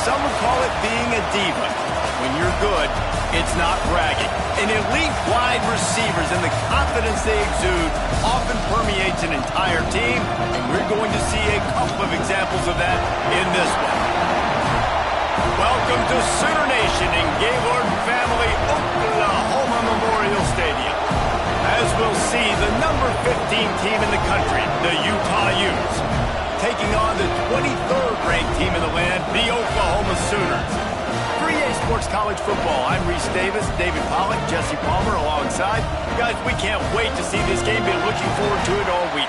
some would call it being a diva. When you're good, it's not bragging. And elite wide receivers and the confidence they exude often permeates an entire team, and we're going to see a couple of examples of that in this one. Welcome to Sooner Nation in Gaylord Family Oklahoma Memorial Stadium. As we'll see, the number 15 team in the country, the Utah Utes, taking on the 23rd ranked team in the land, the Oklahoma Sooners. 3A Sports College Football. I'm Reese Davis, David Pollack, Jesse Palmer alongside. Guys, we can't wait to see this game. Been looking forward to it all week.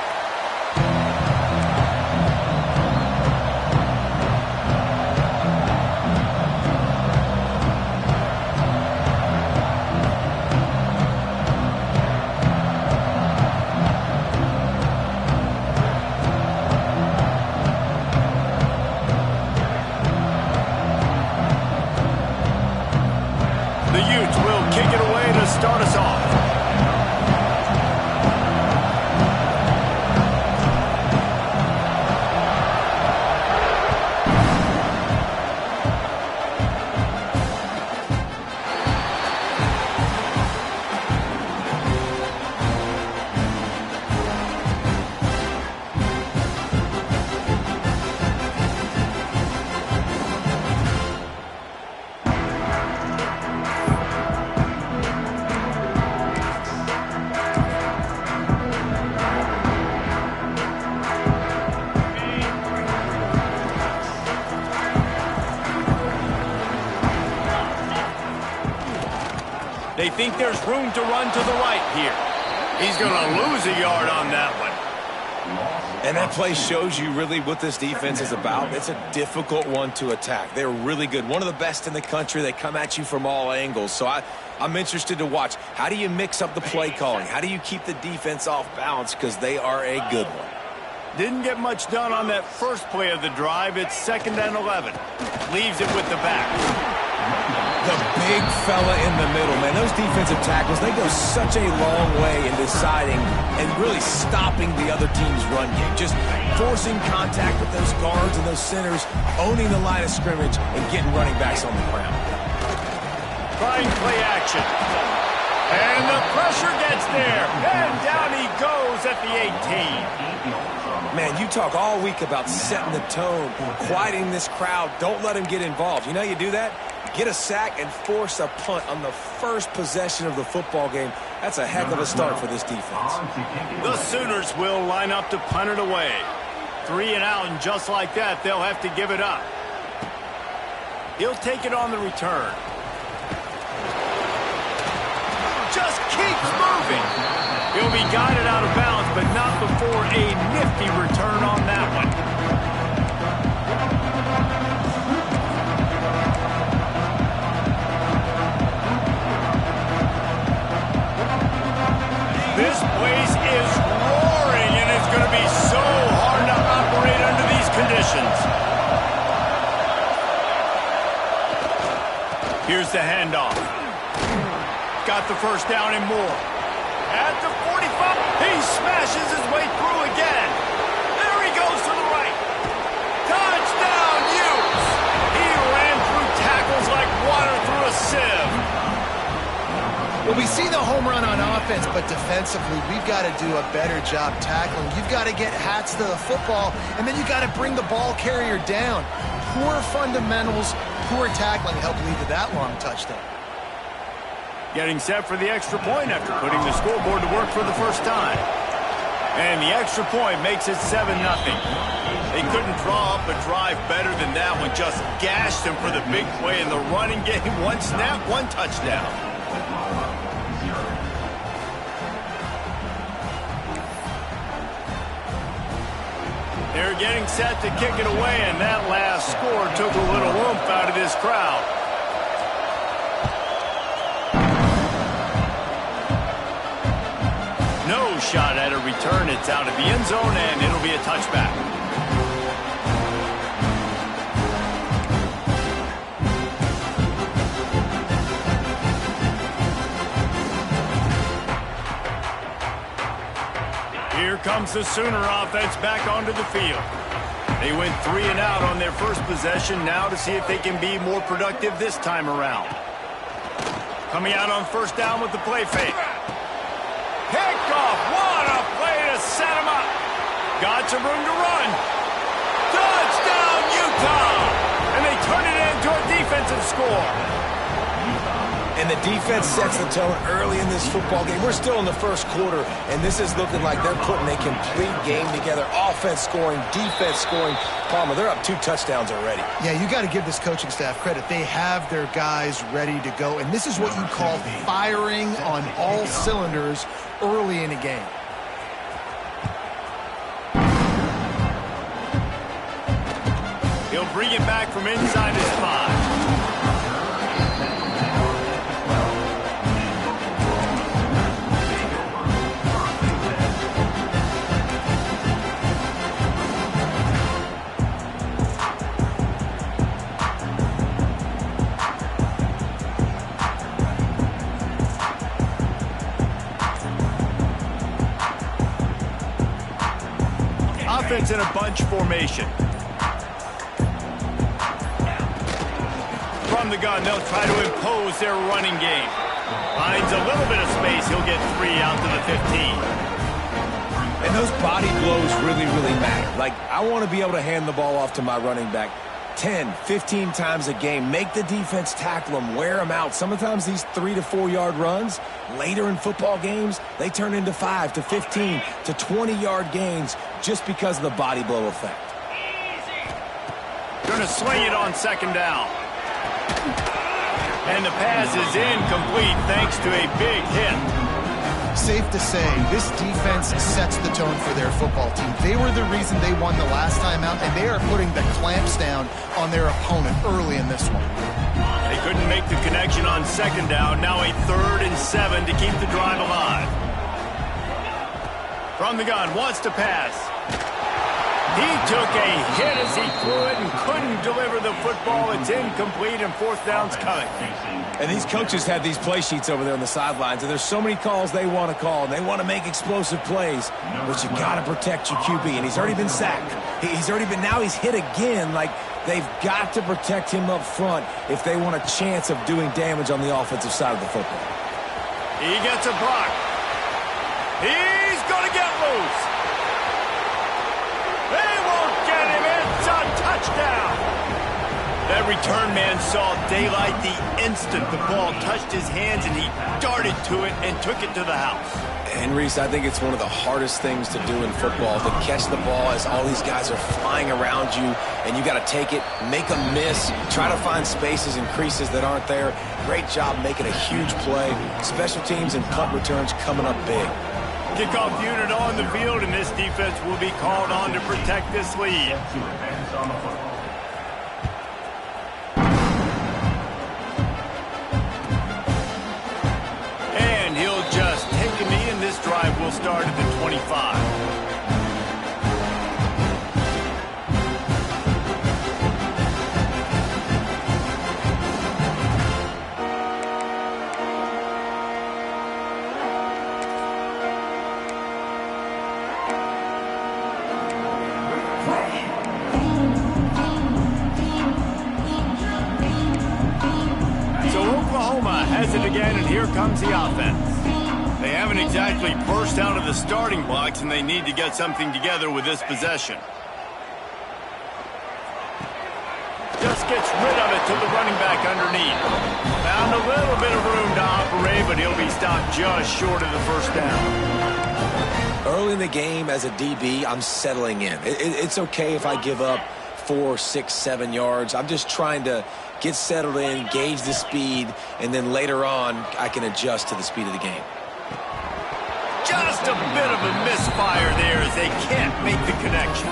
The Utes will kick it away to start us off. They think there's room to run to the right here. He's going to lose a yard on that one. And that play shows you really what this defense is about. It's a difficult one to attack. They're really good. One of the best in the country. They come at you from all angles. So I'm interested to watch. How do you mix up the play calling? How do you keep the defense off balance? Because they are a good one. Didn't get much done on that first play of the drive. It's 2nd and 11. Leaves it with the back. The big fella in the middle, man. Those defensive tackles, they go such a long way in deciding and really stopping the other team's run game. Just forcing contact with those guards and those centers, owning the line of scrimmage, and getting running backs on the ground. Trying play action. And the pressure gets there. And down he goes at the 18. Man, you talk all week about setting the tone, quieting this crowd. Don't let them get involved. You know how you do that? Get a sack and force a punt on the first possession of the football game. That's a heck of a start for this defense. The Sooners will line up to punt it away. 3 and out, and just like that, they'll have to give it up. He'll take it on the return. Just keeps moving. He'll be guided out of bounds, but not before a nifty return on that one. This place is roaring, and it's going to be so hard to operate under these conditions. Here's the handoff. Got the first down and more. At the 45, he smashes his way through again. There he goes to the right. Touchdown, Utes! He ran through tackles like water through a sieve. Well, we see the home run on offense, but defensively, we've got to do a better job tackling. You've got to get hats to the football, and then you've got to bring the ball carrier down. Poor fundamentals, poor tackling helped lead to that long touchdown. Getting set for the extra point after putting the scoreboard to work for the first time. And the extra point makes it 7-0. They couldn't draw up a drive better than that one. Just gashed him for the big play in the running game. 1 snap, 1 touchdown. They're getting set to kick it away, and that last score took a little oomph out of this crowd. No shot at a return. It's out of the end zone, and it'll be a touchback. Here comes the Sooner offense back onto the field. They went 3 and out on their first possession. Now to see if they can be more productive this time around. Coming out on first down with the play fake. Picked off. What a play to set him up. Got some room to run. Touchdown, Utah! And they turn it into a defensive score. And the defense sets the tone early in this football game. We're still in the first quarter, and this is looking like they're putting a complete game together. Offense scoring, defense scoring. Palmer, they're up 2 touchdowns already. Yeah, you got to give this coaching staff credit. They have their guys ready to go, and this is what you call firing on all cylinders early in a game. He'll bring it back from inside his 5. Offense in a bunch formation. From the gun, they'll try to impose their running game. Finds a little bit of space. He'll get 3 out to the 15. And those body blows really, really matter. Like, I want to be able to hand the ball off to my running back 10, 15 times a game. Make the defense tackle them, wear them out. Sometimes these 3 to 4 yard runs, later in football games, they turn into 5 to 15 to 20-yard gains just because of the body blow effect. Going to swing it on second down. And the pass is incomplete thanks to a big hit. Safe to say, this defense sets the tone for their football team. They were the reason they won the last time out, and they are putting the clamps down on their opponent early in this one. They couldn't make the connection on second down. Now a 3rd and 7 to keep the drive alive. From the gun, wants to pass. He took a hit as he could and couldn't deliver the football. It's incomplete, and 4th down's coming. And these coaches have these play sheets over there on the sidelines, and there's so many calls they want to call, and they want to make explosive plays, but you got to protect your QB, and he's already been sacked. Now he's hit again. Like, they've got to protect him up front if they want a chance of doing damage on the offensive side of the football. He gets a block. He's going to get loose. They won't get him. It's a touchdown. That return man saw daylight the instant the ball touched his hands, and he darted to it and took it to the house. And, Reese, I think it's one of the hardest things to do in football, to catch the ball as all these guys are flying around you, and you got to take it, make a miss, try to find spaces and creases that aren't there. Great job making a huge play. Special teams and punt returns coming up big. Kickoff unit on the field, and this defense will be called on to protect this lead. And he'll just take a knee, and this drive will start at the 25. Again, and here comes the offense. They haven't exactly burst out of the starting blocks, and they need to get something together with this possession. Just gets rid of it to the running back underneath. Found a little bit of room to operate, but he'll be stopped just short of the first down. Early in the game as a DB, I'm settling in. It's okay if I give up 4, 6, 7 yards. I'm just trying to get settled in, gauge the speed, and then later on, I can adjust to the speed of the game. Just a bit of a misfire there as they can't make the connection.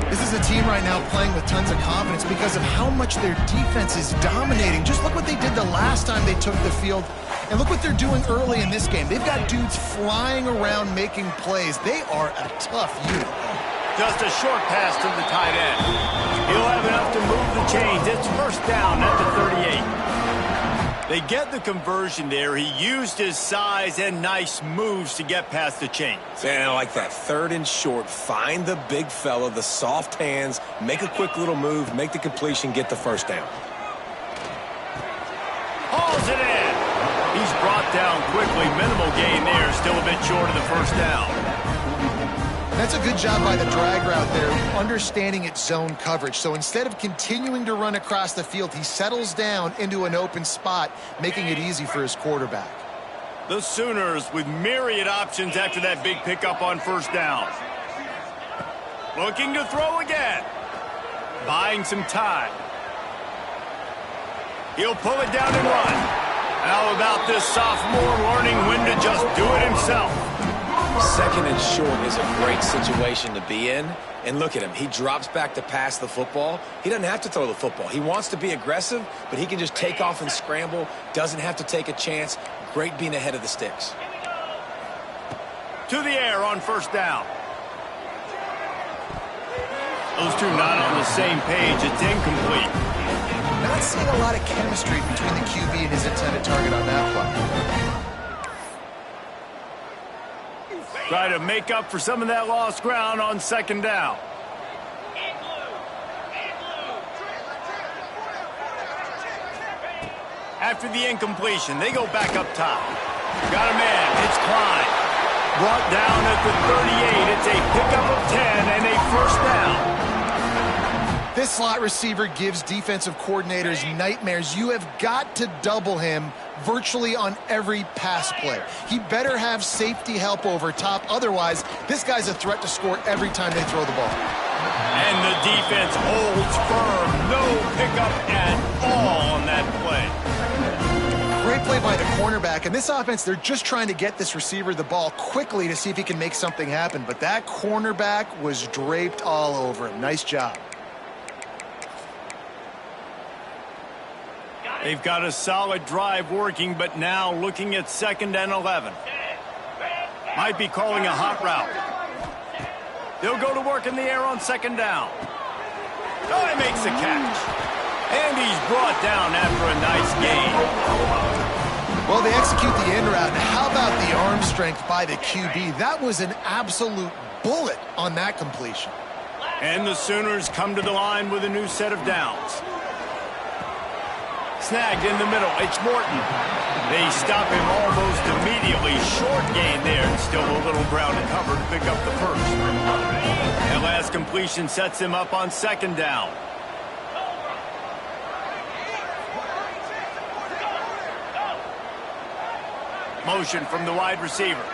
This is a team right now playing with tons of confidence because of how much their defense is dominating. Just look what they did the last time they took the field, and look what they're doing early in this game. They've got dudes flying around making plays. They are a tough unit. Just a short pass to the tight end. He'll have enough to move the chains. It's first down at the 38. They get the conversion there. He used his size and nice moves to get past the chains. And I like that. 3rd and short. Find the big fella, the soft hands, make a quick little move, make the completion, get the first down. Hauls it in. He's brought down quickly. Minimal gain there. Still a bit short of the first down. That's a good job by the drag route there, understanding its zone coverage. So instead of continuing to run across the field, he settles down into an open spot, making it easy for his quarterback. The Sooners with myriad options after that big pickup on first down. Looking to throw again. Buying some time. He'll pull it down and run. How about this sophomore learning when to just do it himself? 2nd and short is a great situation to be in. And look at him. He drops back to pass the football. He doesn't have to throw the football. He wants to be aggressive, but he can just take off and scramble. Doesn't have to take a chance. Great being ahead of the sticks. To the air on first down. Those two not on the same page. It's incomplete. Not seeing a lot of chemistry between the QB and his intended target on that play. Try to make up for some of that lost ground on second down. After the incompletion, they go back up top. Got a man. It's Klein. Brought down at the 38. It's a pickup of 10 and a first down. This slot receiver gives defensive coordinators nightmares. You have got to double him virtually on every pass play. He better have safety help over top. Otherwise, this guy's a threat to score every time they throw the ball. And the defense holds firm. No pickup at all on that play. Great play by the cornerback. And this offense, they're just trying to get this receiver the ball quickly to see if he can make something happen. But that cornerback was draped all over him. Nice job. They've got a solid drive working, but now looking at 2nd and 11. Might be calling a hot route. They'll go to work in the air on second down. Oh, he makes the catch. And he's brought down after a nice gain. Well, they execute the in route. And how about the arm strength by the QB? That was an absolute bullet on that completion. And the Sooners come to the line with a new set of downs. Snagged in the middle. It's Morton. They stop him almost immediately. Short gain there. And still a little ground to cover to pick up the first. That last completion sets him up on second down. Motion from the wide receiver.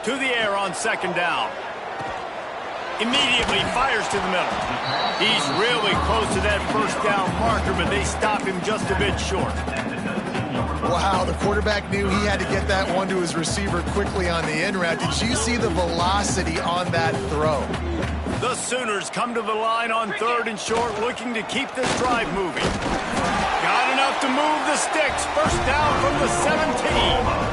To the air on second down. Immediately fires to the middle. He's really close to that first down marker, but they stop him just a bit short. Wow, the quarterback knew he had to get that one to his receiver quickly on the in route. Did you see the velocity on that throw? The Sooners come to the line on 3rd and short, looking to keep this drive moving. Got enough to move the sticks. First down from the 17.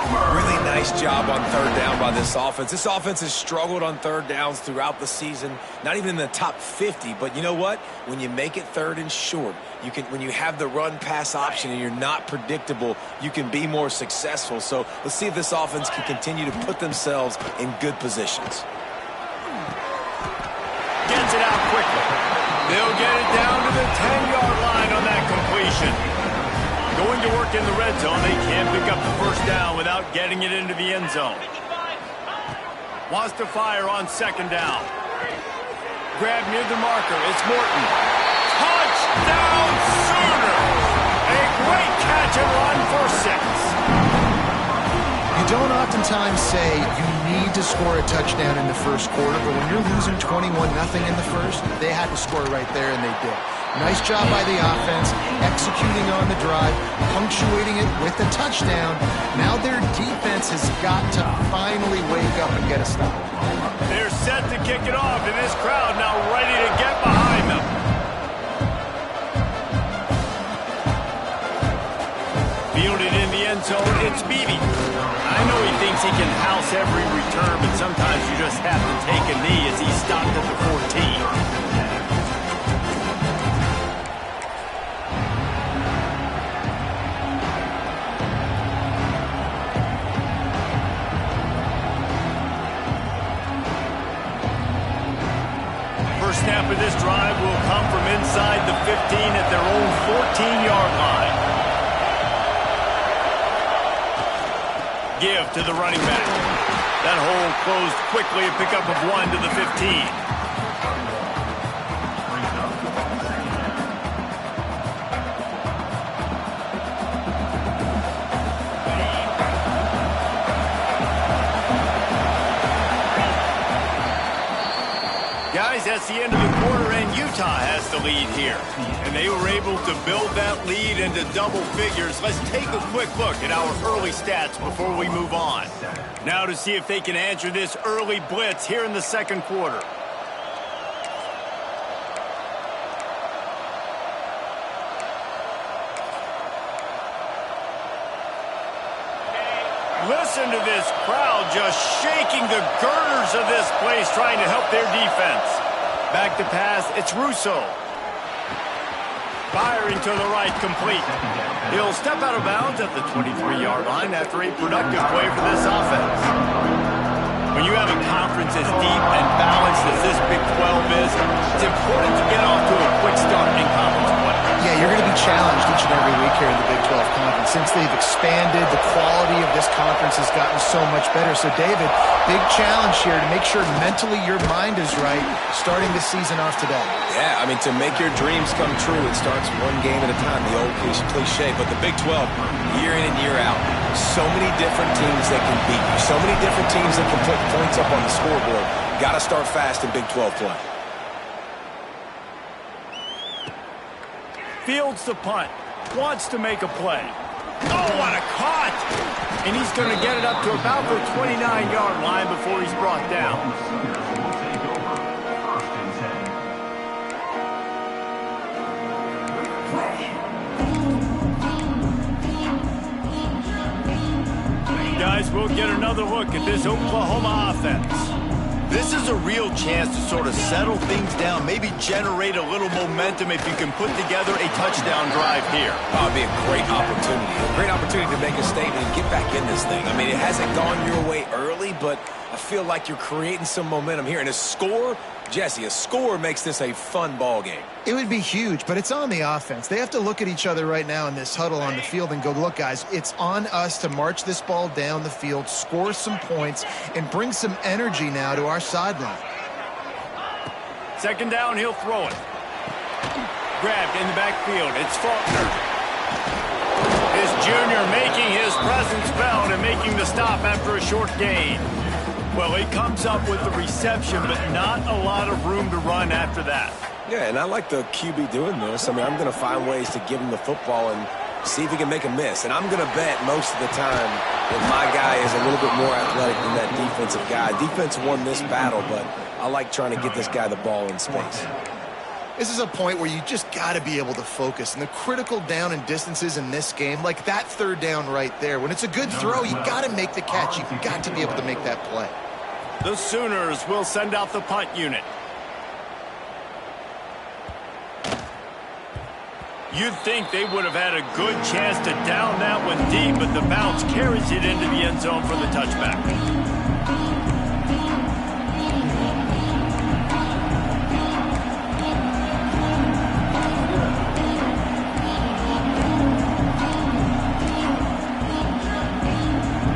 Really nice job on 3rd down by this offense. This offense has struggled on 3rd downs throughout the season. Not even in the top 50, but you know what? When you make it 3rd and short, you can. When you have the run-pass option and you're not predictable, you can be more successful. So let's see if this offense can continue to put themselves in good positions. Gets it out quickly. They'll get it down to the 10-yard line on that completion. Going to work in the red zone, they can't pick up the first down without getting it into the end zone. Wants to fire on second down. Grab near the marker. It's Morton. Touchdown Sooners! A great catch and run for 6. You don't oftentimes say you need to score a touchdown in the first quarter, but when you're losing 21-0 in the first, they had to score right there, and they did. Nice job by the offense, executing on the drive, punctuating it with a touchdown. Now their defense has got to finally wake up and get a stop. They're set to kick it off, and this crowd now ready to get behind them. Fielded in the end zone, it's Beebe. I know he thinks he can house every return, but sometimes you just have to take a knee as he stopped at the 14. snap of this drive will come from inside the 15 at their own 14-yard line. Give to the running back. That hole closed quickly, a pickup of 1 to the 15. Guys, that's the end of the quarter, and Utah has the lead here. And they were able to build that lead into double figures. Let's take a quick look at our early stats before we move on. Now to see if they can answer this early blitz here in the second quarter. Listen to this crowd just shaking the girders of this place, trying to help their defense. Back to pass, it's Russo. Firing to the right, complete. He'll step out of bounds at the 23-yard line after a productive play for this offense. When you have a conference as deep and balanced as this Big 12 is, it's important to get off to a quick start in conference play. Yeah, you're going to be challenged each and every week here in the Big 12 Conference. Since they've expanded, the quality of this conference has gotten so much better. So, David, big challenge here to make sure mentally your mind is right starting the season off today. Yeah, I mean, to make your dreams come true, it starts one game at a time, the old cliche. But the Big 12, year in and year out, so many different teams that can beat you, so many different teams that can put points up on the scoreboard. Got to start fast in Big 12 play. Fields the punt. Wants to make a play. Oh, what a cut! And he's going to get it up to about the 29-yard line before he's brought down. Guys, we'll get another look at this Oklahoma offense. This is a real chance to sort of settle things down, maybe generate a little momentum if you can put together a touchdown drive here. Oh, it'd be a great opportunity. A great opportunity to make a statement and get back in this thing. I mean, it hasn't gone your way early, but I feel like you're creating some momentum here. And a score, Jesse, a score makes this a fun ball game. It would be huge, but it's on the offense. They have to look at each other right now in this huddle on the field and go, look, guys, it's on us to march this ball down the field, score some points, and bring some energy now to our sideline. Second down, he'll throw it. Grabbed in the backfield. It's Faulkner. This junior making his presence felt and making the stop after a short gain. Well, he comes up with the reception, but not a lot of room to run after that. Yeah, and I like the QB doing this. I mean, I'm going to find ways to give him the football and see if he can make a miss. And I'm going to bet most of the time that my guy is a little bit more athletic than that defensive guy. Defense won this battle, but I like trying to get this guy the ball in space. This is a point where you just got to be able to focus. And the critical down and distances in this game, like that third down right there, when it's a good throw, you got to make the catch. You've got to be able to make that play. The Sooners will send out the punt unit. You'd think they would have had a good chance to down that one deep, but the bounce carries it into the end zone for the touchback.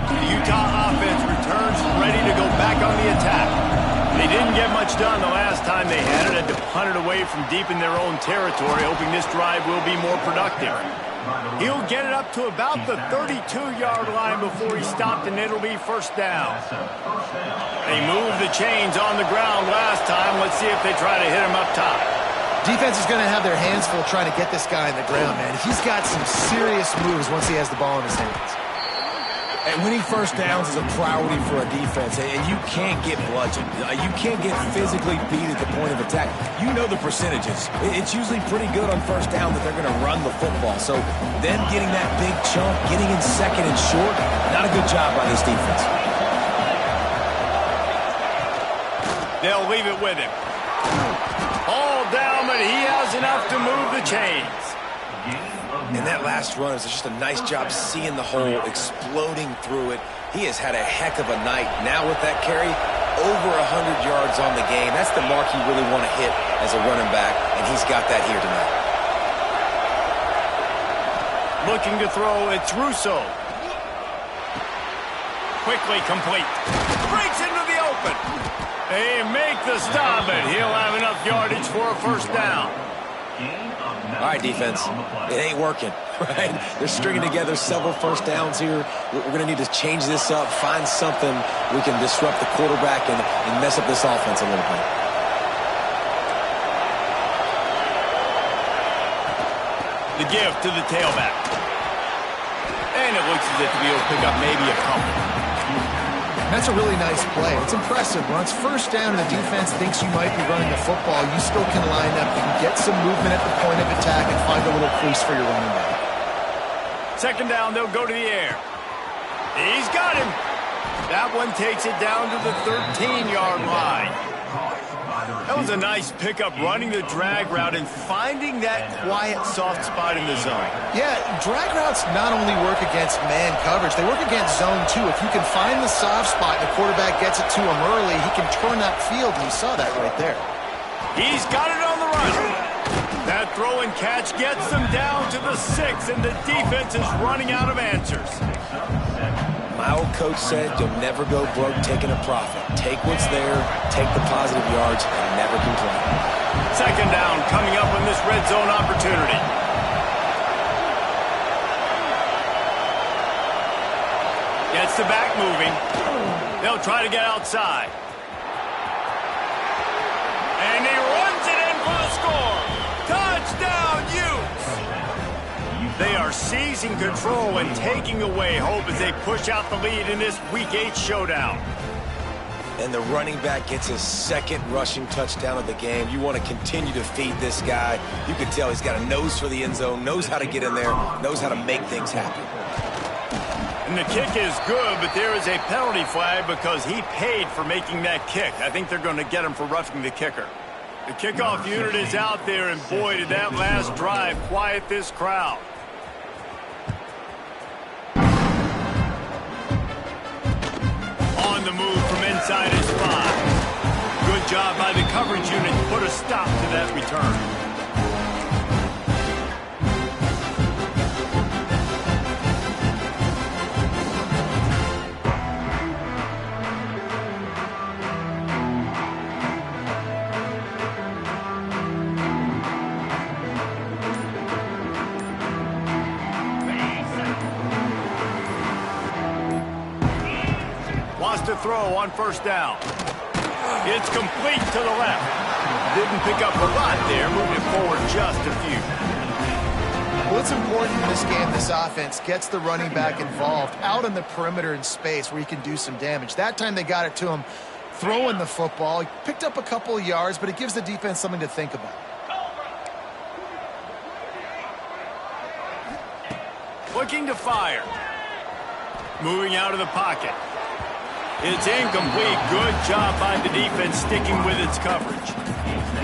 The Utah offense returns ready to go back on the attack. They didn't get much done the last time they had it. Had to punt it away from deep in their own territory, hoping this drive will be more productive. He'll get it up to about the 32-yard line before he stopped, and it'll be first down. They moved the chains on the ground last time. Let's see if they try to hit him up top. Defense is going to have their hands full trying to get this guy in the ground, man. He's got some serious moves once he has the ball in his hands. And winning first downs is a priority for a defense, and you can't get bludgeoned. You can't get physically beat at the point of attack. You know the percentages. It's usually pretty good on first down that they're going to run the football. So them getting that big chunk, getting in second and short, not a good job by this defense. They'll leave it with him. All down, but he has enough to move the chains. And that last run is just a nice job seeing the hole, exploding through it. He has had a heck of a night. Now with that carry, over 100 yards on the game. That's the mark you really want to hit as a running back, and he's got that here tonight. Looking to throw, it's Russo. Quickly complete. Breaks into the open. They make the stop, and he'll have enough yardage for a first down. All right, defense. It ain't working, right? They're stringing together several first downs here. We're going to need to change this up, find something we can disrupt the quarterback and mess up this offense a little bit. The give to the tailback. And it looks as if he'll pick up maybe a couple. That's a really nice play. It's impressive. When it's first down and the defense thinks you might be running the football, you still can line up. You can get some movement at the point of attack and find a little crease for your running back. Second down, they'll go to the air. He's got him. That one takes it down to the 13-yard line. That was a nice pickup, running the drag route and finding that quiet, soft spot in the zone. Yeah, drag routes not only work against man coverage, they work against zone too. If you can find the soft spot and the quarterback gets it to him early, he can turn that field, and you saw that right there. He's got it on the run. That throw and catch gets them down to the 6, and the defense is running out of answers. My old coach said you'll never go broke taking a profit. Take what's there, take the positive yards, and never complain. Second down coming up in this red zone opportunity. Gets the back moving. They'll try to get outside. And he runs it in for the score. Touchdown, Utes! They are seizing control and taking away hope as they push out the lead in this Week 8 showdown. And the running back gets his second rushing touchdown of the game. You want to continue to feed this guy. You can tell he's got a nose for the end zone, knows how to get in there, knows how to make things happen. And the kick is good, but there is a penalty flag because he paid for making that kick. I think they're going to get him for roughing the kicker. The kickoff unit is out there, and boy, did that last drive quiet this crowd. On the move from inside his 5. Good job by the coverage unit to put a stop to that return. Wants to throw on first down. It's complete to the left. Didn't pick up a lot there, moving it forward just a few. Well, it's important in this game, this offense gets the running back involved out on the perimeter in space where he can do some damage. That time they got it to him throwing the football. He picked up a couple of yards, but it gives the defense something to think about. Looking to fire. Moving out of the pocket. It's incomplete. Good job by the defense sticking with its coverage.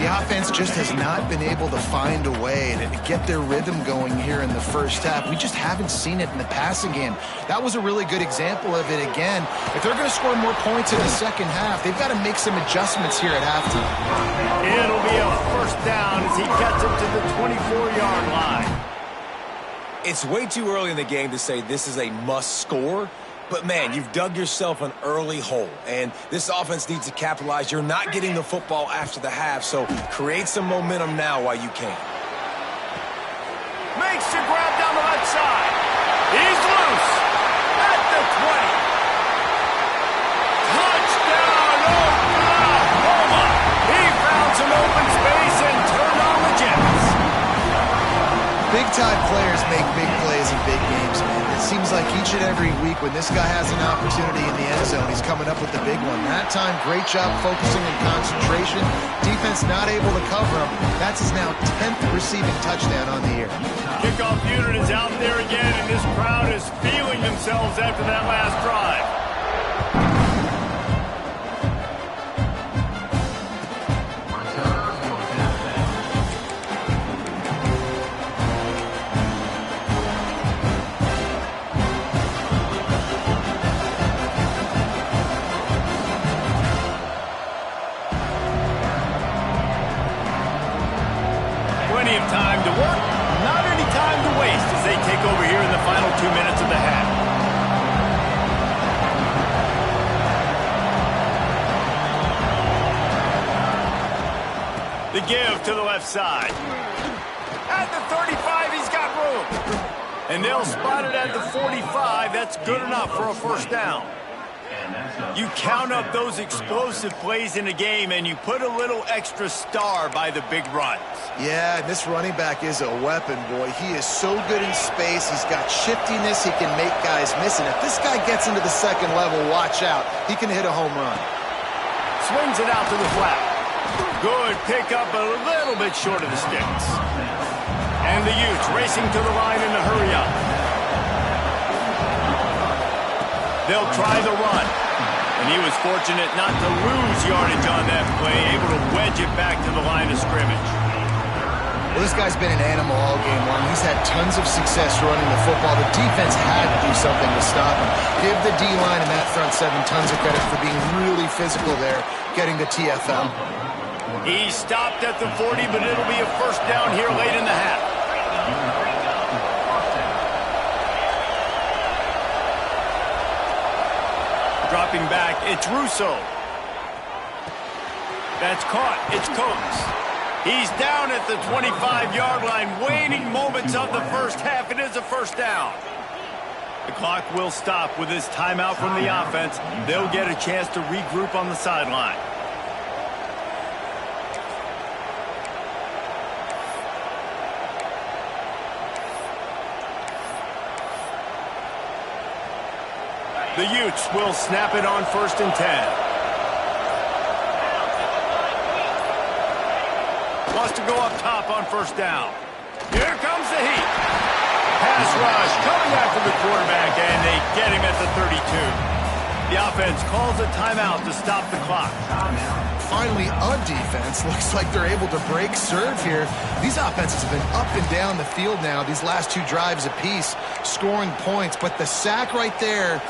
The offense just has not been able to find a way to get their rhythm going here in the first half. We just haven't seen it in the passing game. That was a really good example of it again. If they're going to score more points in the second half, they've got to make some adjustments here at halftime. It'll be a first down as he gets it to the 24-yard line. It's way too early in the game to say this is a must score. But, man, you've dug yourself an early hole, and this offense needs to capitalize. You're not getting the football after the half, so create some momentum now while you can. Makes the grab down the left side. He's loose at the 20. Touchdown, Oklahoma! He found some open space and turned on the Jets. Big-time players make big plays in big games, man. It seems like each and every week when this guy has an opportunity in the end zone, he's coming up with the big one. That time, great job focusing and concentration. Defense not able to cover him. That's his now 10th receiving touchdown on the year. Kickoff unit is out there again, and this crowd is feeling themselves after that last drive. The give to the left side. At the 35, he's got room. And they'll spot it at the 45. That's good enough for a first down. You count up those explosive plays in a game, and you put a little extra star by the big runs. Yeah, this running back is a weapon, boy. He is so good in space. He's got shiftiness. He can make guys miss. And if this guy gets into the second level, watch out. He can hit a home run. Swings it out to the flat. Good pickup, a little bit short of the sticks. And the Utes racing to the line in the hurry up. They'll try the run. And he was fortunate not to lose yardage on that play, able to wedge it back to the line of scrimmage. Well, this guy's been an animal all game long. He's had tons of success running the football. The defense had to do something to stop him. Give the D-line and that front seven tons of credit for being really physical there, getting the TFL. He stopped at the 40, but it'll be a first down here late in the half. Dropping back, it's Russo. That's caught, it's Coates. He's down at the 25-yard line, waning moments of the first half. It is a first down. The clock will stop with this timeout from the offense. They'll get a chance to regroup on the sideline. The Utes will snap it on 1st and 10. Wants to go up top on first down. Here comes the heat. Pass rush coming after the quarterback, and they get him at the 32. The offense calls a timeout to stop the clock. Finally, a defense. Looks like they're able to break serve here. These offenses have been up and down the field now, these last two drives apiece, scoring points. But the sack right there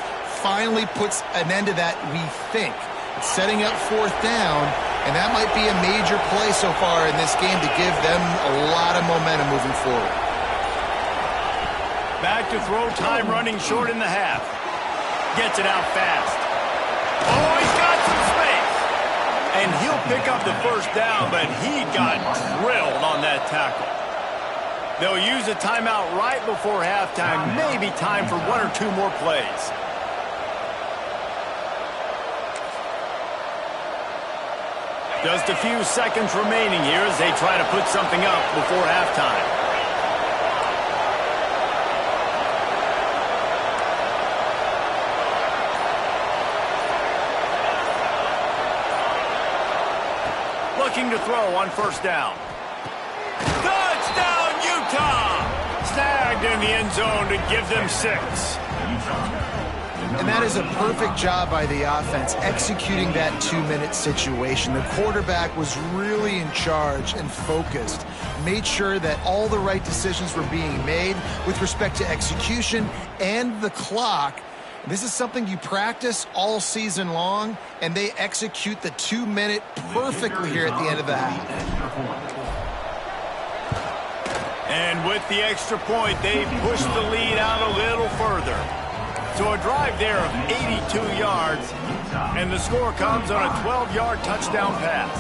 finally puts an end to that, we think. It's setting up 4th down, and that might be a major play so far in this game to give them a lot of momentum moving forward. Back to throw time, running short in the half. Gets it out fast. Oh, he's got some space. And he'll pick up the first down, but he got drilled on that tackle. They'll use a timeout right before halftime, maybe time for 1 or 2 more plays. Just a few seconds remaining here as they try to put something up before halftime. Looking to throw on first down. Touchdown, Utah! Snagged in the end zone to give them 6. And that is a perfect job by the offense, executing that 2-minute situation. The quarterback was really in charge and focused, made sure that all the right decisions were being made with respect to execution and the clock. This is something you practice all season long, and they execute the 2-minute perfectly here at the end of the half. And with the extra point, they push the lead out a little further. So a drive there of 82 yards, and the score comes on a 12-yard touchdown pass.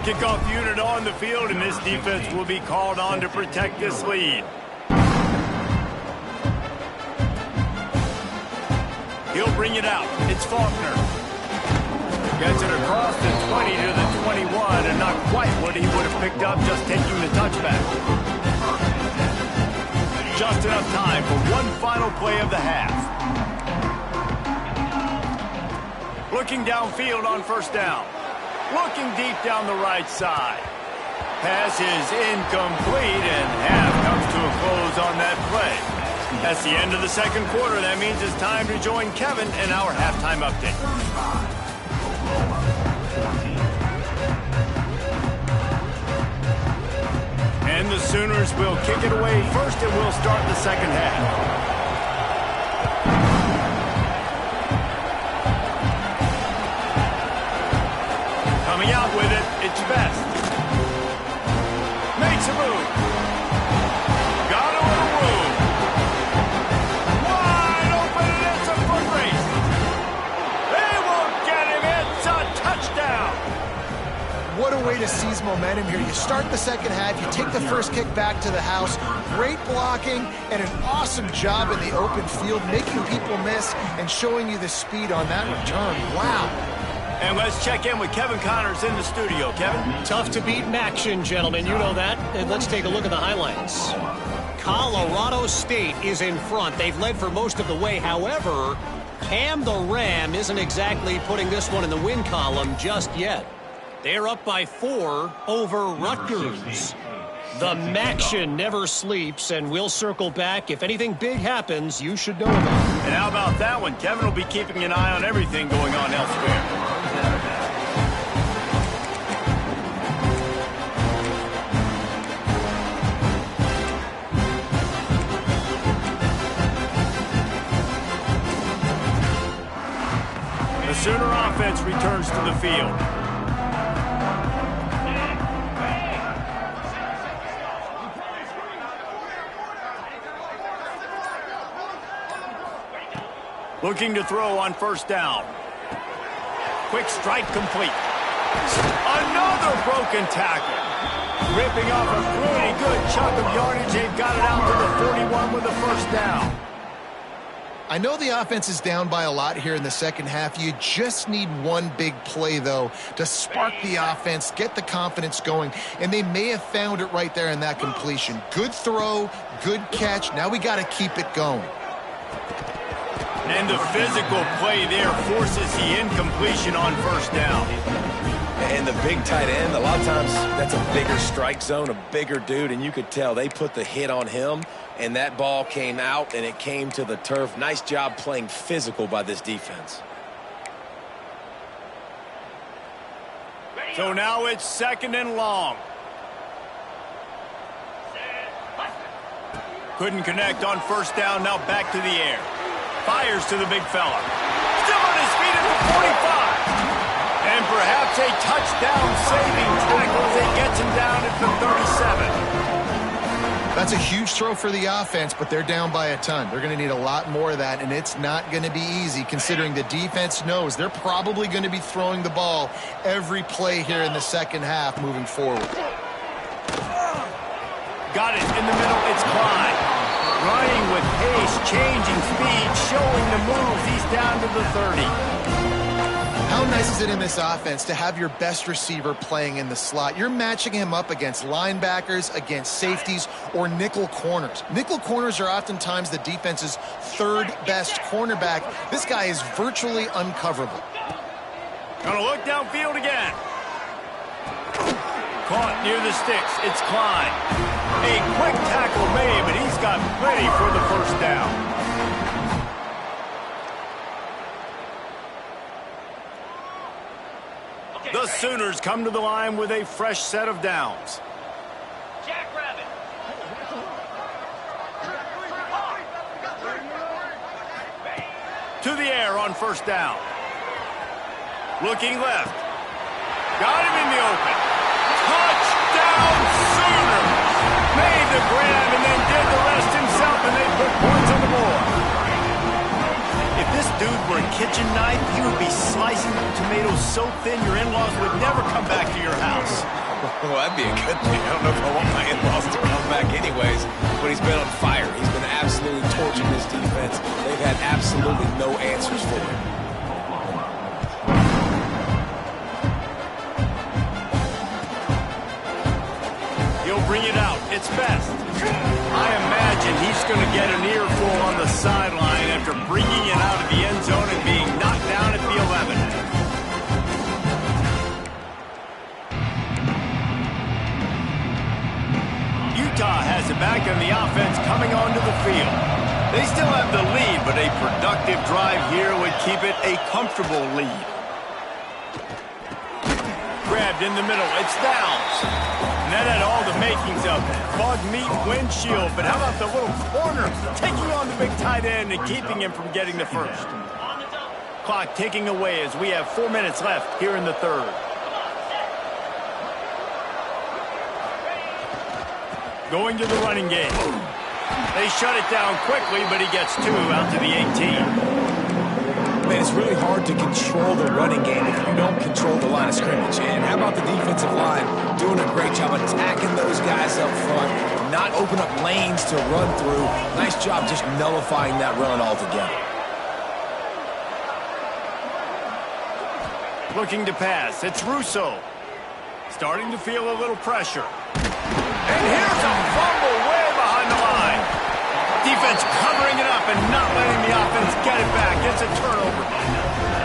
Kickoff unit on the field, and this defense will be called on to protect this lead. He'll bring it out. It's Faulkner. Gets it across the 20 to the 21, and not quite what he would have picked up just taking the touchback. Just enough time for one final play of the half. Looking downfield on first down. Looking deep down the right side. Pass is incomplete, and half comes to a close on that play. That's the end of the second quarter. That means it's time to join Kevin in our halftime update. And the Sooners will kick it away first, and we'll start the second half. Coming out with it, it's Best. Makes a move. Got a little room. Wide open, and it's a foot race. They won't get him. It's a touchdown. What a way to seize some momentum here. You start the second half, you take the first kick back to the house, great blocking, and an awesome job in the open field, making people miss and showing you the speed on that return. Wow. And let's check in with Kevin Connors in the studio. Kevin? Tough to beat in action, gentlemen. You know that. And let's take a look at the highlights. Colorado State is in front. They've led for most of the way. However, Cam the Ram isn't exactly putting this one in the win column just yet. They're up by 4 over Rutgers. The Maction never sleeps, and we'll circle back. If anything big happens, you should know about it. And how about that one? Kevin will be keeping an eye on everything going on elsewhere. The Sooner offense returns to the field. Looking to throw on first down. Quick strike complete. Another broken tackle. Ripping off a pretty good chunk of yardage. They've got it out to the 41 with a first down. I know the offense is down by a lot here in the second half. You just need one big play, though, to spark the offense, get the confidence going, and they may have found it right there in that completion. Good throw, good catch. Now we got to keep it going. And the physical play there forces the incompletion on first down. And the big tight end, a lot of times that's a bigger strike zone, a bigger dude, and you could tell they put the hit on him, and that ball came out, and it came to the turf. Nice job playing physical by this defense. So now it's second and long. Couldn't connect on first down, now back to the air. Fires to the big fella. Still on his feet at the 45. And perhaps a touchdown-saving tackle as it gets him down at the 37. That's a huge throw for the offense, but they're down by a ton. They're going to need a lot more of that, and it's not going to be easy considering the defense knows they're probably going to be throwing the ball every play here in the second half moving forward. Got it in the middle. It's Clyde. Running with pace, changing speed, showing the moves. He's down to the 30. How nice is it in this offense to have your best receiver playing in the slot? You're matching him up against linebackers, against safeties, or nickel corners. Nickel corners are oftentimes the defense's third best cornerback. This guy is virtually uncoverable. Gonna look downfield again. Caught near the sticks. It's Klein. A quick tackle made, but he's got plenty for the first down. The Sooners come to the line with a fresh set of downs. Jackrabbit. To the air on first down. Looking left. Got him in the open. Touchdown Sooners! Made the grab and then did the rest himself, and they put points on the board. If this dude were a kitchen knife, he would be slicing tomatoes so thin your in-laws would never come back to your house. Well, that'd be a good thing. I don't know if I want my in-laws to come back anyways, but he's been on fire. He's been absolutely torching this defense. They've had absolutely no answers for him. Bring it out. It's best. I imagine he's going to get an earful on the sideline after bringing it out of the end zone and being knocked down at the 11. Utah has it back on the offense coming onto the field. They still have the lead, but a productive drive here would keep it a comfortable lead. Grabbed in the middle. It's Downs. And that had all the makings of bug meat windshield. But how about the little corner taking on the big tight end and keeping him from getting the first? Clock ticking away as we have 4 minutes left here in the third. Going to the running game. They shut it down quickly, but he gets 2 out to the 18. Man, it's really hard to control the running game if you don't control the line of scrimmage. And how about the defensive line doing a great job attacking those guys up front, not open up lanes to run through. Nice job just nullifying that run altogether. Looking to pass. It's Russo. Starting to feel a little pressure. And here's a fumble way behind the line. Defense covering it up and not letting the offense get it back. It's a turnover.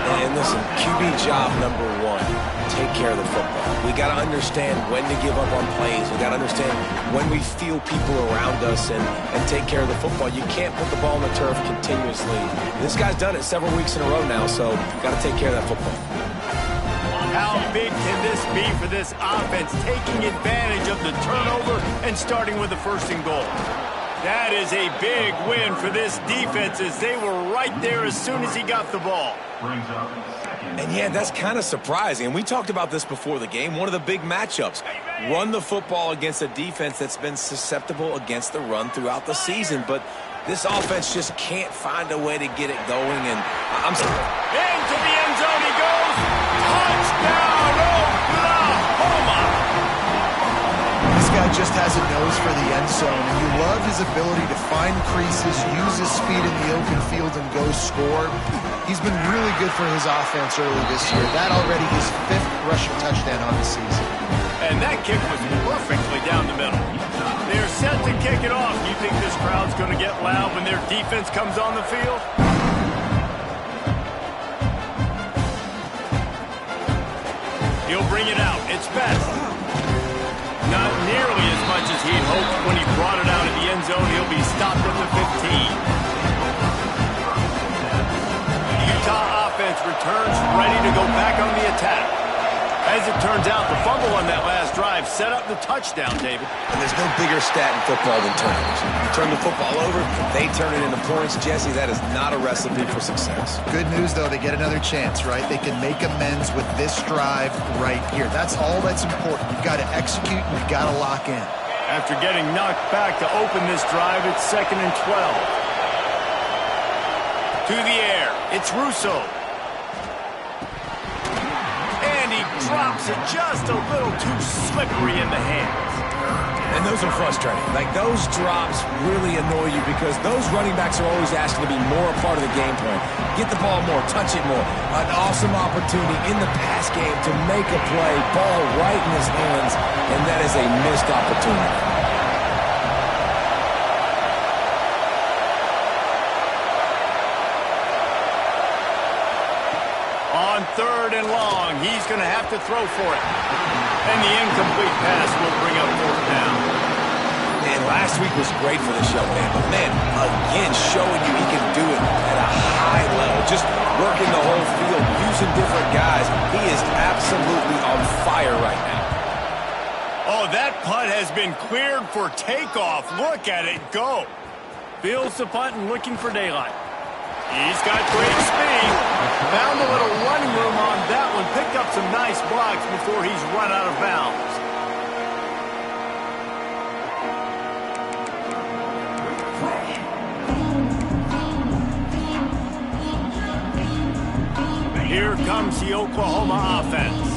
And listen, QB job number one, take care of the football. We got to understand when to give up on plays. We got to understand when we feel people around us and take care of the football. You can't put the ball on the turf continuously. This guy's done it several weeks in a row now, so got to take care of that football. How big can this be for this offense, taking advantage of the turnover and starting with the first and goal? That is a big win for this defense as they were right there as soon as he got the ball. And yeah, that's kind of surprising. And we talked about this before the game. One of the big matchups. Run the football against a defense that's been susceptible against the run throughout the season. But this offense just can't find a way to get it going. And I'm sorry. Into the end zone he goes. Touchdown, Oklahoma! This guy just has a nose for the end zone, and you love his ability to find creases, use his speed in the open field, and go score. He's been really good for his offense early this year. That already his 5th rushing touchdown on the season. And that kick was perfectly down the middle. They're set to kick it off. You think this crowd's going to get loud when their defense comes on the field? He'll bring it out. It's Best. Not nearly as much as he'd hoped when he brought it out of the end zone. He'll be stopped at the 15. The Utah offense returns ready to go back on the attack. As it turns out, the fumble on that last drive set up the touchdown, David. And there's no bigger stat in football than turnovers. You turn the football over, they turn it into points. Jesse, that is not a recipe for success. Good news, though, they get another chance, right? They can make amends with this drive right here. That's all that's important. You've got to execute and you've got to lock in. After getting knocked back to open this drive, it's 2nd and 12. To the air, it's Russo. Drops it just a little too slippery in the hands. And those are frustrating. Like, those drops really annoy you because those running backs are always asking to be more a part of the game plan. Get the ball more, touch it more. An awesome opportunity in the pass game to make a play, ball right in his hands, and that is a missed opportunity. On 3rd and long, he's going to have to throw for it. And the incomplete pass will bring up 4th down. Man, last week was great for this young man. But, man, again, showing you he can do it at a high level. Just working the whole field, using different guys. He is absolutely on fire right now. Oh, that punt has been cleared for takeoff. Look at it go. Fields the punt and looking for daylight. He's got great speed. Found a little running room on that one. Picked up some nice blocks before he's run out of bounds. Here comes the Oklahoma offense.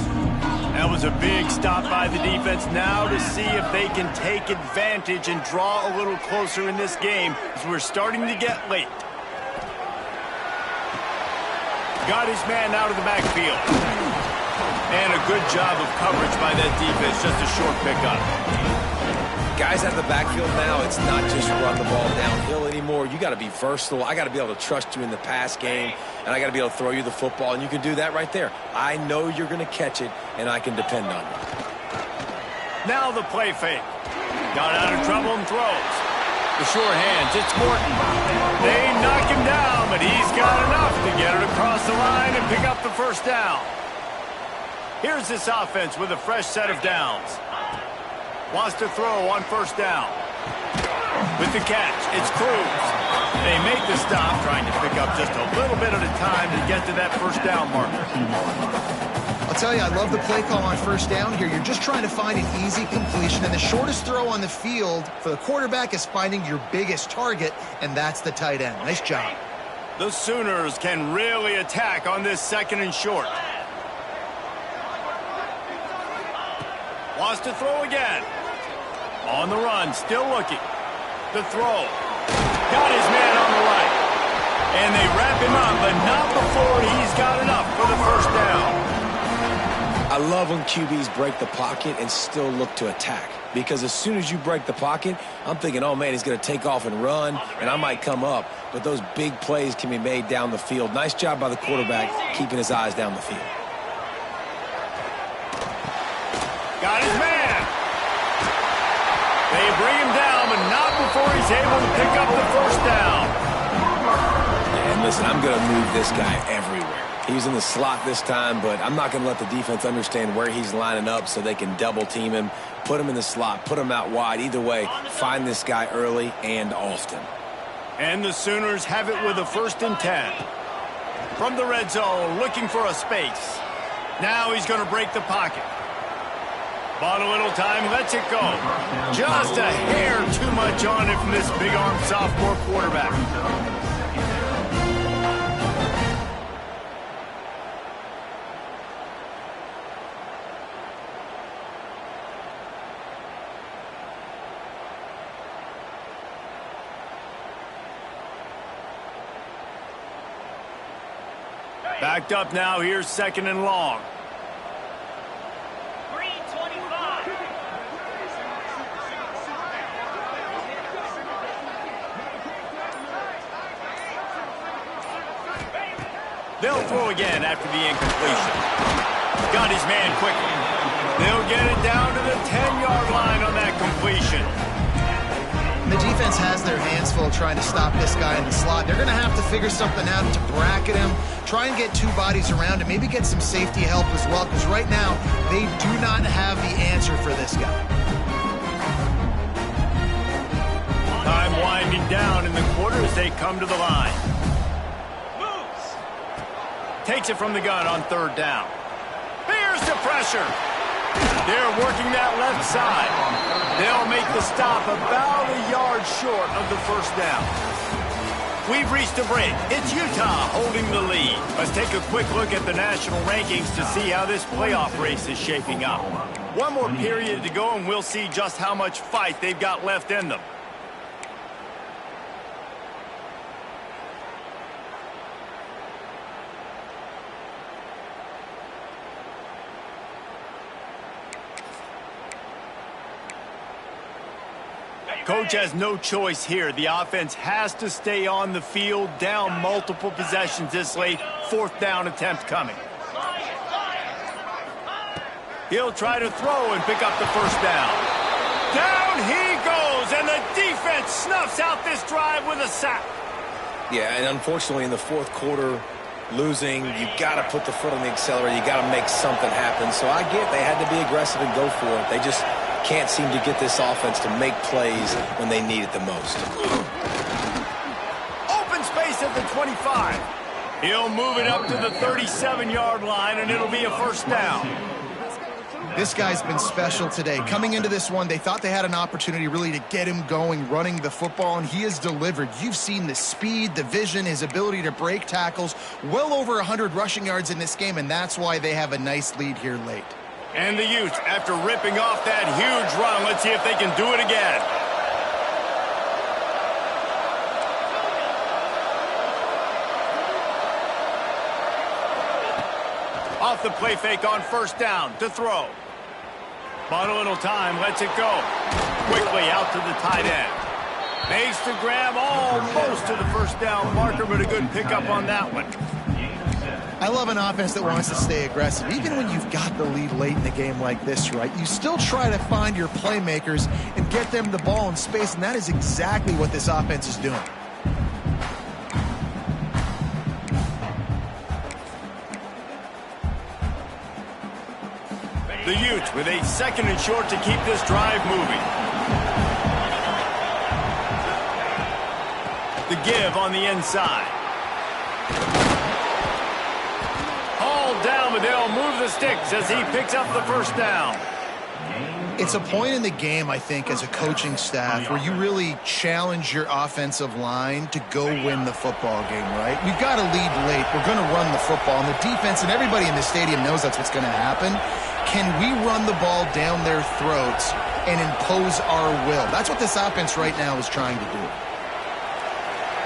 That was a big stop by the defense. Now to see if they can take advantage and draw a little closer in this game as we're starting to get late. Got his man out of the backfield. And a good job of coverage by that defense. Just a short pickup. Guys out of the backfield now, it's not just run the ball downhill anymore. You got to be versatile. I got to be able to trust you in the pass game, and I got to be able to throw you the football, and you can do that right there. I know you're going to catch it, and I can depend on you. Now the play fake. Got out of trouble and throws. The sure hands, it's Morton. They knock him down, but he's got enough to get it across the line and pick up the first down. Here's this offense with a fresh set of downs. Wants to throw on 1st down. With the catch, it's Cruz. They make the stop, trying to pick up just a little bit at a time to get to that 1st down marker. I'll tell you, I love the play call on 1st down here. You're just trying to find an easy completion, and the shortest throw on the field for the quarterback is finding your biggest target, and that's the tight end. Nice job. The Sooners can really attack on this 2nd and short. Wants to throw again. On the run, still looking. The throw. Got his man on the right. And they wrap him up, but not before he's got enough for the first down. I love when QBs break the pocket and still look to attack. Because as soon as you break the pocket, I'm thinking, oh, man, he's going to take off and run, and I might come up. But those big plays can be made down the field. Nice job by the quarterback keeping his eyes down the field. Got his man. They bring him down, but not before he's able to pick up the first down. And listen, I'm going to move this guy everywhere. He's in the slot this time, but I'm not going to let the defense understand where he's lining up so they can double team him, put him in the slot, put him out wide. Either way, find this guy early and often. And the Sooners have it with a 1st and 10. From the red zone, looking for a space. Now he's going to break the pocket. Bought a little time, lets it go. Just a hair too much on it from this big-armed sophomore quarterback. Backed up now, here's 2nd and long. Green 25. They'll throw again after the incompletion. Got his man quickly. They'll get it down to the 10-yard line on that completion. The defense has their hands full trying to stop this guy in the slot. They're going to have to figure something out to bracket him, try and get 2 bodies around him, maybe get some safety help as well, because right now they do not have the answer for this guy. Time winding down in the quarter as they come to the line. Moves. Takes it from the gun on 3rd down. Here's the pressure. They're working that left side. They'll make the stop about a yard short of the first down. We've reached a break. It's Utah holding the lead. Let's take a quick look at the national rankings to see how this playoff race is shaping up. One more period to go, and we'll see just how much fight they've got left in them. Coach has no choice here. The offense has to stay on the field, down multiple possessions this late. 4th down attempt coming. He'll try to throw and pick up the first down. Down he goes, and the defense snuffs out this drive with a sack. Yeah, and unfortunately in the 4th quarter, losing, you got to put the foot on the accelerator. You got to make something happen. So I get they had to be aggressive and go for it. They just can't seem to get this offense to make plays when they need it the most. Open space at the 25. He'll move it up to the 37-yard line, and it'll be a first down. This guy's been special today. Coming into this one, they thought they had an opportunity really to get him going, running the football, and he has delivered. You've seen the speed, the vision, his ability to break tackles, well over 100 rushing yards in this game, and that's why they have a nice lead here late. And the Utes, after ripping off that huge run, let's see if they can do it again. Off the play fake on first down to throw. Bought a little time, lets it go. Quickly out to the tight end. Makes the grab almost to the first down marker, but a good pickup on that one. I love an offense that wants to stay aggressive. Even when you've got the lead late in the game like this, right, you still try to find your playmakers and get them the ball in space, and that is exactly what this offense is doing. The Utes with a 2nd and short to keep this drive moving. The give on the inside. Down, but they'll move the sticks as he picks up the first down. It's a point in the game, I think, as a coaching staff where you really challenge your offensive line to go win the football game, right? We've got to lead late. We're going to run the football. And the defense and everybody in the stadium knows that's what's going to happen. Can we run the ball down their throats and impose our will? That's what this offense right now is trying to do.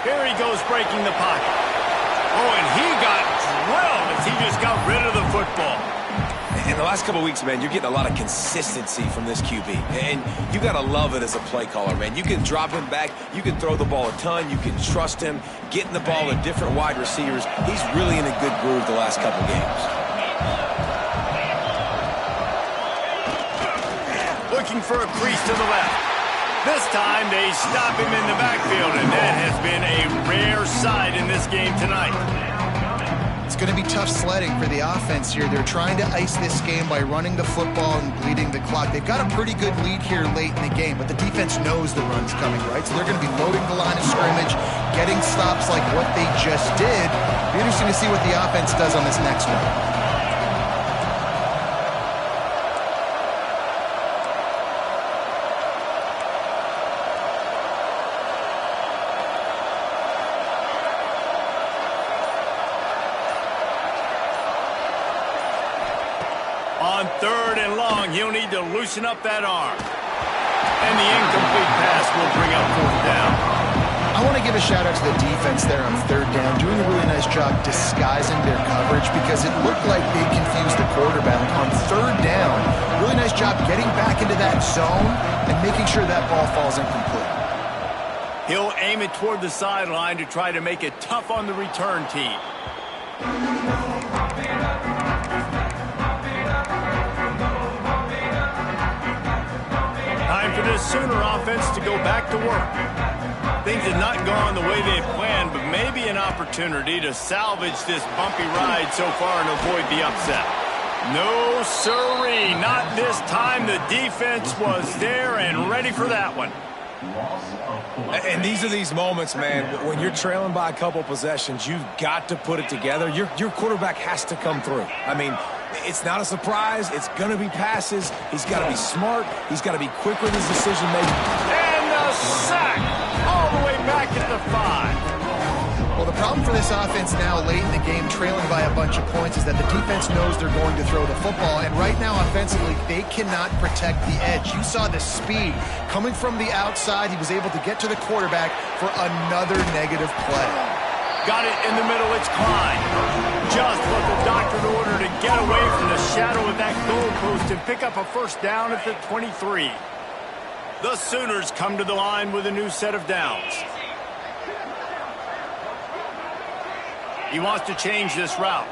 Here he goes breaking the pocket. Oh, and he got drilled as he just got rid of the football. In the last couple of weeks, man, you're getting a lot of consistency from this QB. And you got to love it as a play caller, man. You can drop him back. You can throw the ball a ton. You can trust him, getting the ball to different wide receivers. He's really in a good groove the last couple of games. Looking for a crease to the left. This time they stop him in the backfield, and that has been a rare sight in this game tonight. It's going to be tough sledding for the offense here. They're trying to ice this game by running the football and bleeding the clock. They've got a pretty good lead here late in the game, but the defense knows the run's coming, right? So they're going to be loading the line of scrimmage, getting stops like what they just did. Be interesting to see what the offense does on this next one. On 3rd and long, he'll need to loosen up that arm. And the incomplete pass will bring up 4th down. I want to give a shout out to the defense there on 3rd down, doing a really nice job disguising their coverage because it looked like they confused the quarterback. On 3rd down, really nice job getting back into that zone and making sure that ball falls incomplete. He'll aim it toward the sideline to try to make it tough on the return team. Time for this Sooner offense to go back to work. Things have not gone the way they planned, but maybe an opportunity to salvage this bumpy ride so far and avoid the upset. No siree, not this time. The defense was there and ready for that one. And these are these moments, man, when you're trailing by a couple possessions, you've got to put it together. Your quarterback has to come through. I mean, it's not a surprise. It's going to be passes. He's got to be smart. He's got to be quick with his decision-making. And the sack all the way back at the 5. Well, the problem for this offense now late in the game, trailing by a bunch of points, is that the defense knows they're going to throw the football. And right now, offensively, they cannot protect the edge. You saw the speed coming from the outside. He was able to get to the quarterback for another negative play. Got it in the middle. It's Klein. Just what the doctor ordered to get away from the shadow of that goalpost and pick up a 1st down at the 23. The Sooners come to the line with a new set of downs. He wants to change this route.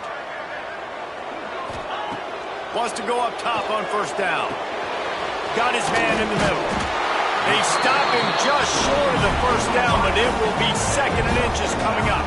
Wants to go up top on 1st down. Got his man in the middle. They stop him just short of the 1st down, but it will be 2nd and inches coming up.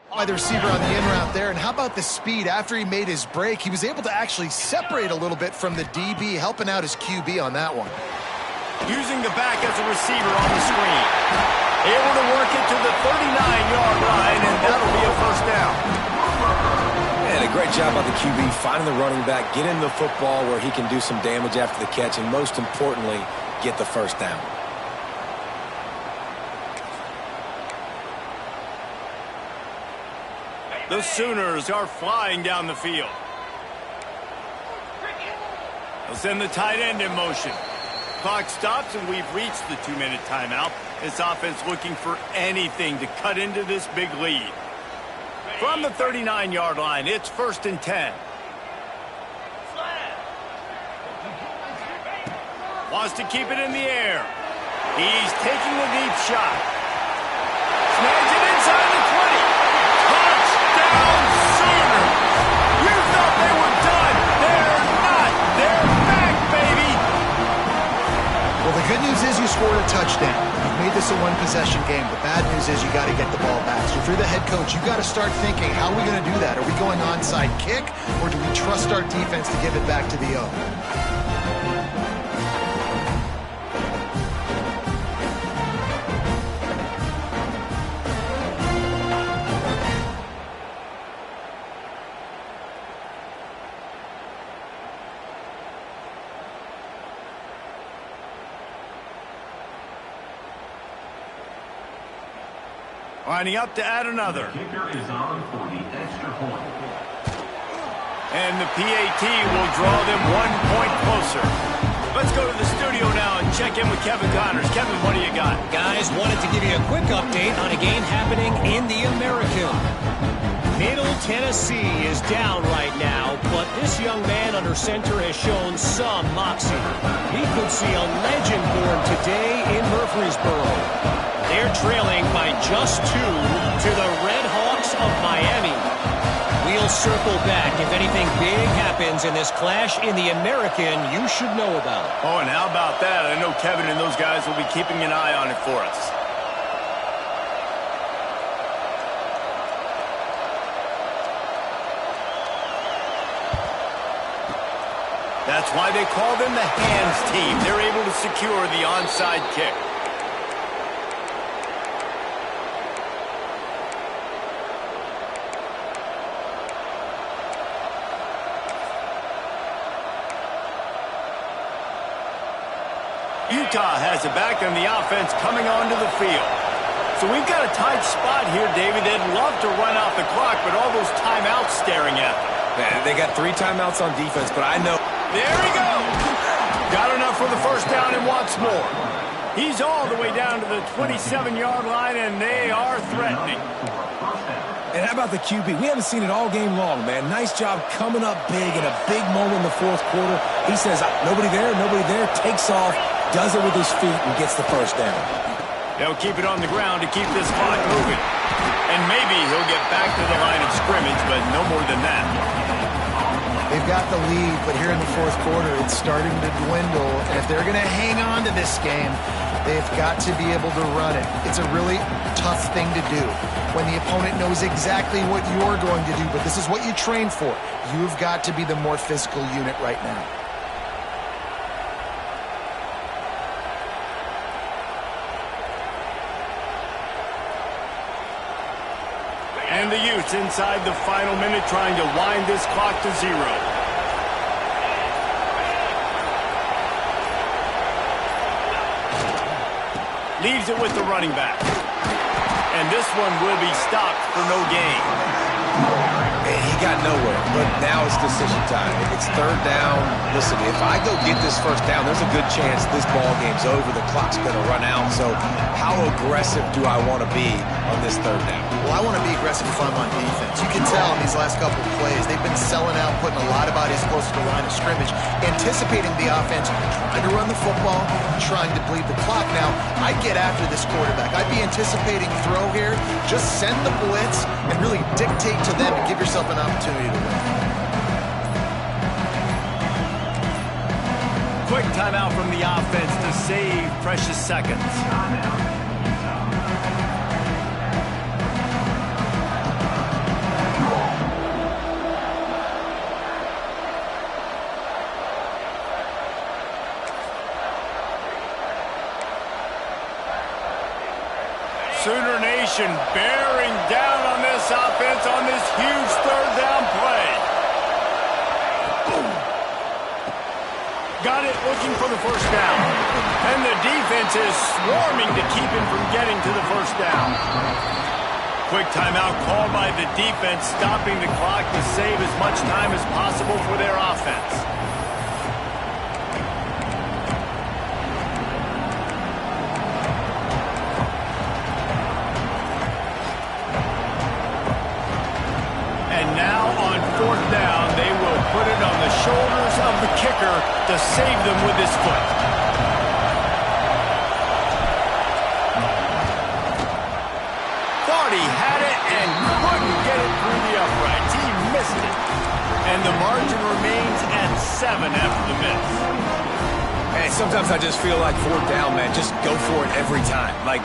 By the receiver on the in route there. And how about the speed? After he made his break, he was able to actually separate a little bit from the DB, helping out his QB on that one. Using the back as a receiver on the screen. Able to work it to the 39-yard line, and that'll be a first down. And a great job by the QB finding the running back, getting the football where he can do some damage after the catch, and most importantly, get the first down. The Sooners are flying down the field. They'll send the tight end in motion. Clock stops, and we've reached the 2-minute timeout. This offense looking for anything to cut into this big lead. From the 39-yard line, it's 1st and 10. Wants to keep it in the air. He's taking a deep shot. Snags it inside the 20. Touchdown, Sooners! You thought they were done. They're not. They're back, baby. Well, the good news is you scored a touchdown. You've made this a one-possession game. The bad news is you got to get the ball back. So if you're the head coach, you got to start thinking, how are we going to do that? Are we going onside kick, or do we trust our defense to give it back to the O? Lining up to add another. Kicker is on for the extra point. And the PAT will draw them 1 point closer. Let's go to the studio now and check in with Kevin Connors. Kevin, what do you got? Guys, wanted to give you a quick update on a game happening in the American. Middle Tennessee is down right now, but this young man under center has shown some moxie. He could see a legend born today in Murfreesboro. They're trailing by just 2 to the Red Hawks of Miami. We'll circle back if anything big happens in this clash in the American you should know about. Oh, and how about that? I know Kevin and those guys will be keeping an eye on it for us. That's why they call them the hands team. They're able to secure the onside kick. Utah has it back, and the offense coming onto the field. So we've got a tight spot here, David. They'd love to run out the clock, but all those timeouts staring at them. They got 3 timeouts on defense, but I know. There he goes. Got enough for the first down and wants more. He's all the way down to the 27-yard line, and they are threatening. And how about the QB? We haven't seen it all game long, man. Nice job coming up big in a big moment in the 4th quarter. He says, nobody there, takes off, does it with his feet, and gets the first down. They'll keep it on the ground to keep this clock moving. And maybe he'll get back to the line of scrimmage, but no more than that. They've got the lead, but here in the 4th quarter, it's starting to dwindle. And if they're going to hang on to this game, they've got to be able to run it. It's a really tough thing to do when the opponent knows exactly what you're going to do, but this is what you train for. You've got to be the more physical unit right now. And the Utes inside the final minute trying to wind this clock to 0. Leaves it with the running back. And this one will be stopped for no gain. He got nowhere, but now it's decision time. It's 3rd down. Listen, if I go get this first down, there's a good chance this ball game's over. The clock's going to run out. So how aggressive do I want to be on this 3rd down? Well, I want to be aggressive if I'm on defense. You can tell in these last couple of plays, they've been selling out, putting a lot of bodies close to the line of scrimmage, anticipating the offense, trying to run the football, trying to bleed the clock. Now, I'd get after this quarterback. I'd be anticipating throw here. Just send the blitz and really dictate to them and give yourself an opportunity to win. Quick timeout from the offense to save precious seconds. Sooner Nation bearing down on this offense on this huge third down play. Got it, looking for the first down. And the defense is swarming to keep him from getting to the first down. Quick timeout called by the defense, stopping the clock to save as much time as possible for their offense. And now on fourth down, they will put it on the shoulders of the kicker to save them with his foot. Thought he had it and couldn't get it through the uprights. He missed it. And the margin remains at 7 after the miss. Hey, sometimes I just feel like fourth down, man. Just go for it every time. Like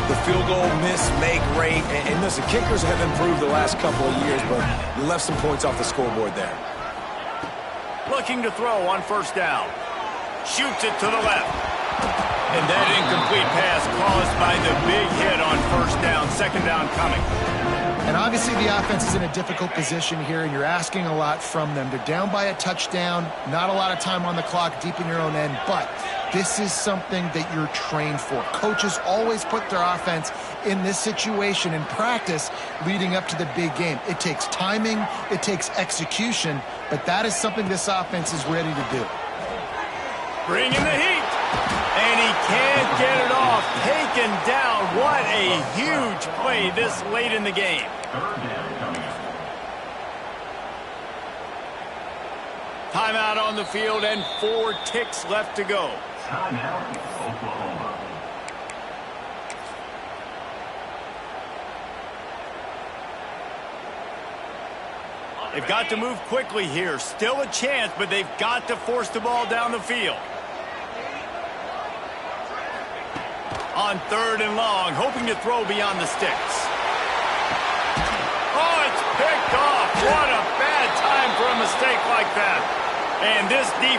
the field goal miss, make rate. And listen, kickers have improved the last couple of years, but you left some points off the scoreboard there. Looking to throw on first down. Shoots it to the left. And that incomplete pass caused by the big hit on first down. Second down coming. And obviously the offense is in a difficult position here, and you're asking a lot from them. They're down by a touchdown, not a lot of time on the clock, deep in your own end, but this is something that you're trained for. Coaches always put their offense in this situation in practice leading up to the big game. It takes timing, it takes execution, but that is something this offense is ready to do. Bring in the heat. And he can't get it off. Taken down. What a huge play this late in the game. Timeout on the field and 4 ticks left to go. Timeout, Oklahoma. They've got to move quickly here. Still a chance, but they've got to force the ball down the field. On third and long, hoping to throw beyond the sticks. Oh, it's picked off. What a bad time for a mistake like that. And this defense